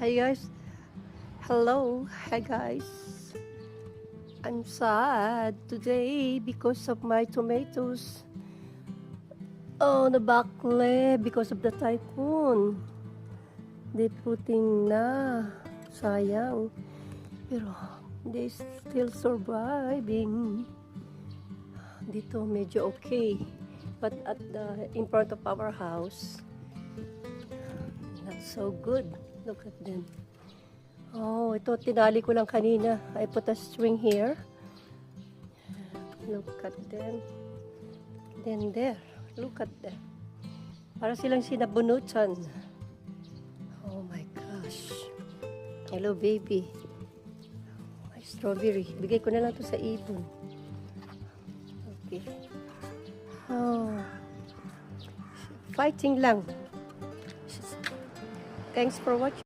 Hi guys. Hello. Hi guys. I'm sad today because of my tomatoes. Oh, nabakle because of the typhoon. They putting na. Sayang. Pero they still surviving. Dito medyo okay. But at the in front of our house, not so good. Look at them. Oh, ito tinali ko lang kanina. I put a string here. Look at them. Then there. Look at them. Para silang sinabunutan. Oh my gosh. Hello baby. My strawberry. Bigay ko na lang to sa ibon. Okay. Oh. Fighting lang. Thanks for watching.